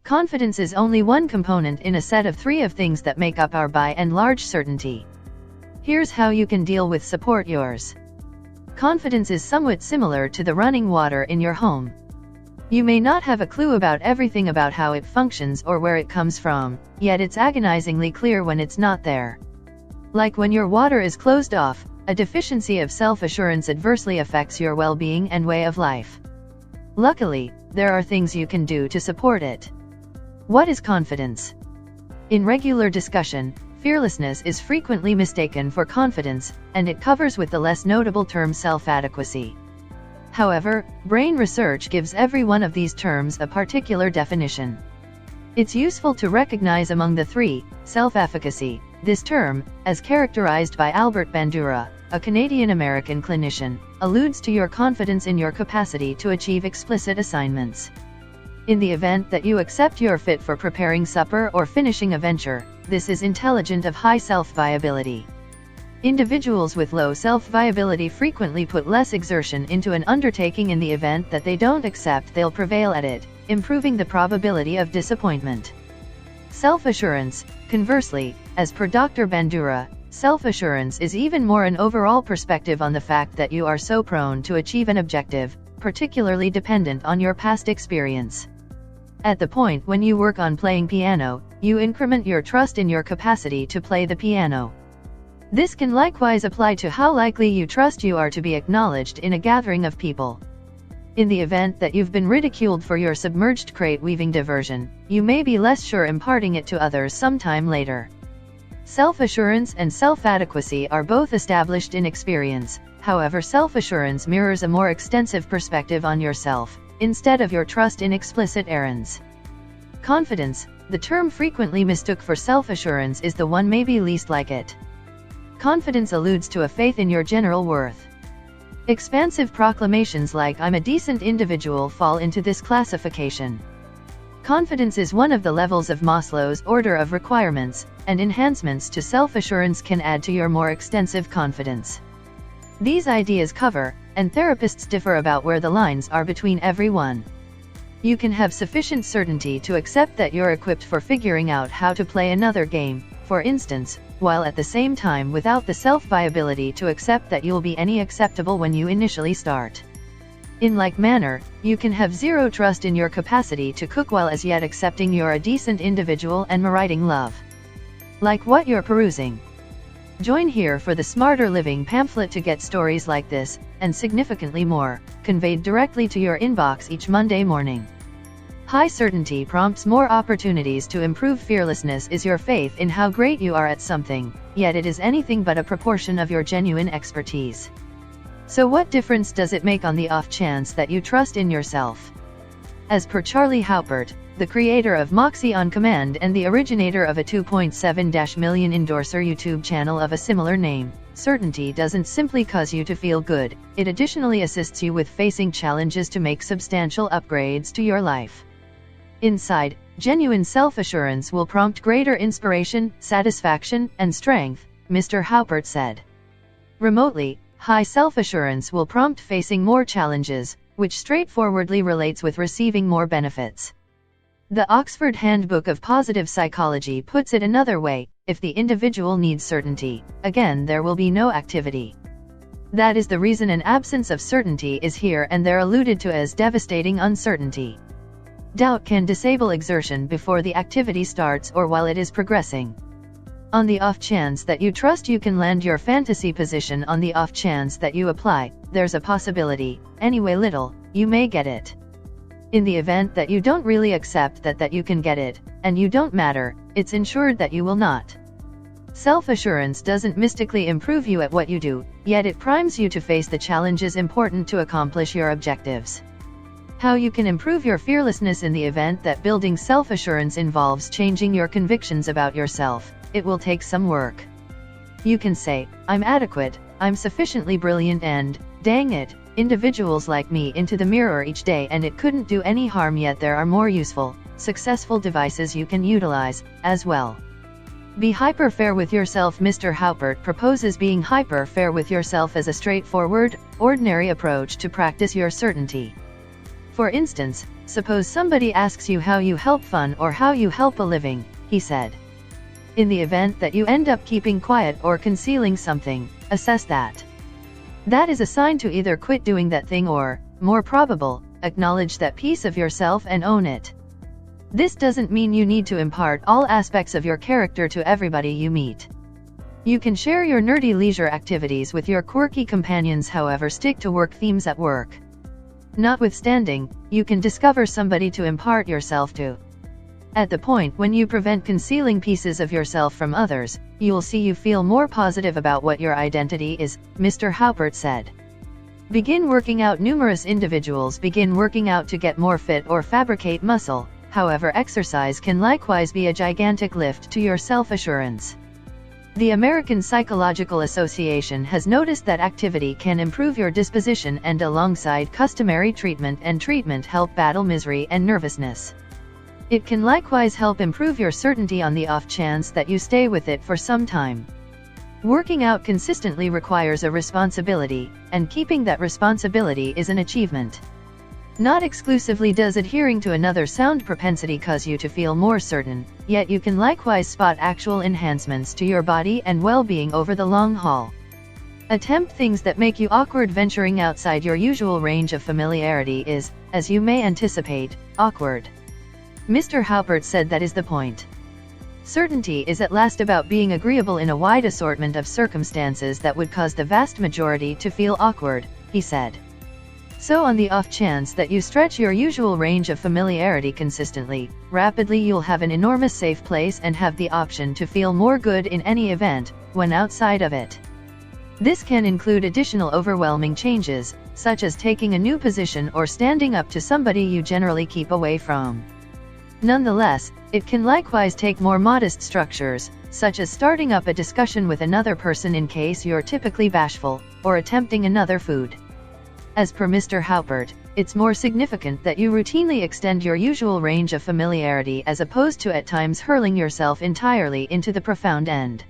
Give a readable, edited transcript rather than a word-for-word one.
Confidence is only one component in a set of 3 of things that make up our by and large certainty. Here's how you can deal with support yours. Confidence is somewhat similar to the running water in your home. You may not have a clue about everything about how it functions or where it comes from, yet it's agonizingly clear when it's not there. Like when your water is closed off, a deficiency of self-assurance adversely affects your well-being and way of life. Luckily, there are things you can do to support it. What is confidence? In regular discussion, fearlessness is frequently mistaken for confidence, and it covers with the less notable term self-adequacy. However, brain research gives every one of these terms a particular definition. It's useful to recognize among the 3, self-efficacy. This term, as characterized by Albert Bandura, a Canadian-American clinician, alludes to your confidence in your capacity to achieve explicit assignments. In the event that you accept you're fit for preparing supper or finishing a venture, this is intelligent of high self-viability. Individuals with low self-viability frequently put less exertion into an undertaking in the event that they don't accept they'll prevail at it, improving the probability of disappointment. Self-assurance, conversely, as per Dr. Bandura, self-assurance is even more an overall perspective on the fact that you are so prone to achieve an objective, particularly dependent on your past experience. At the point when you work on playing piano, you increment your trust in your capacity to play the piano. This can likewise apply to how likely you trust you are to be acknowledged in a gathering of people. In the event that you've been ridiculed for your submerged crate weaving diversion, you may be less sure imparting it to others sometime later. Self-assurance and self-adequacy are both established in experience, however self-assurance mirrors a more extensive perspective on yourself, instead of your trust in explicit errands. Confidence, the term frequently mistook for self-assurance, is the one maybe least like it. Confidence alludes to a faith in your general worth. Expansive proclamations like "I'm a decent individual" fall into this classification. Confidence is one of the levels of Maslow's order of requirements, and enhancements to self-assurance can add to your more extensive confidence. These ideas cover, and therapists differ about where the lines are between every one. You can have sufficient certainty to accept that you're equipped for figuring out how to play another game, for instance, while at the same time without the self-viability to accept that you'll be any acceptable when you initially start. In like manner, you can have zero trust in your capacity to cook while as yet accepting you're a decent individual and meriting love. Like what you're perusing. Join here for the Smarter Living pamphlet to get stories like this, and significantly more, conveyed directly to your inbox each Monday morning. High certainty prompts more opportunities to improve. Fearlessness is your faith in how great you are at something, yet it is anything but a proportion of your genuine expertise. So what difference does it make on the off chance that you trust in yourself? As per Charlie Haupert, the creator of Moxie on Command and the originator of a 2.7 million endorser YouTube channel of a similar name, certainty doesn't simply cause you to feel good, it additionally assists you with facing challenges to make substantial upgrades to your life. Inside, genuine self-assurance will prompt greater inspiration, satisfaction, and strength, Mr. Haupert said. Remotely, high self-assurance will prompt facing more challenges, which straightforwardly relates with receiving more benefits. The Oxford Handbook of Positive Psychology puts it another way: if the individual needs certainty, again there will be no activity. That is the reason an absence of certainty is here and there alluded to as devastating uncertainty. Doubt can disable exertion before the activity starts or while it is progressing. On the off chance that you trust you can land your fantasy position, on the off chance that you apply, there's a possibility, anyway little, you may get it. In the event that you don't really accept that you can get it, and you don't matter, it's ensured that you will not. Self-assurance doesn't mystically improve you at what you do, yet it primes you to face the challenges important to accomplish your objectives. How you can improve your fearlessness in the event that building self-assurance involves changing your convictions about yourself. It will take some work. You can say, "I'm adequate, I'm sufficiently brilliant and, dang it, individuals like me" into the mirror each day, and it couldn't do any harm. Yet there are more useful, successful devices you can utilize, as well. Be hyper-fair with yourself. Mr. Haupert proposes being hyper-fair with yourself as a straightforward, ordinary approach to practice your certainty. For instance, suppose somebody asks you how you help fun or how you help a living, he said. In the event that you end up keeping quiet or concealing something, assess that. That is a sign to either quit doing that thing or, more probable, acknowledge that piece of yourself and own it. This doesn't mean you need to impart all aspects of your character to everybody you meet. You can share your nerdy leisure activities with your quirky companions, however, stick to work themes at work. Notwithstanding, you can discover somebody to impart yourself to. At the point when you prevent concealing pieces of yourself from others, you'll see you feel more positive about what your identity is, Mr. Haupert said. Begin working out. Numerous individuals begin working out to get more fit or fabricate muscle. However, exercise can likewise be a gigantic lift to your self-assurance. The American Psychological Association has noticed that activity can improve your disposition and, alongside customary treatment help battle misery and nervousness. It can likewise help improve your certainty on the off chance that you stay with it for some time. Working out consistently requires a responsibility, and keeping that responsibility is an achievement. Not exclusively does adhering to another sound propensity cause you to feel more certain, yet you can likewise spot actual enhancements to your body and well-being over the long haul. Attempt things that make you awkward. Venturing outside your usual range of familiarity is, as you may anticipate, awkward. Mr. Haupert said that is the point. Certainty is at last about being agreeable in a wide assortment of circumstances that would cause the vast majority to feel awkward, he said. So on the off chance that you stretch your usual range of familiarity consistently, rapidly you'll have an enormous safe place and have the option to feel more good in any event, when outside of it. This can include additional overwhelming changes, such as taking a new position or standing up to somebody you generally keep away from. Nonetheless, it can likewise take more modest structures, such as starting up a discussion with another person in case you're typically bashful, or attempting another food. As per Mr. Haupert, it's more significant that you routinely extend your usual range of familiarity as opposed to at times hurling yourself entirely into the profound end.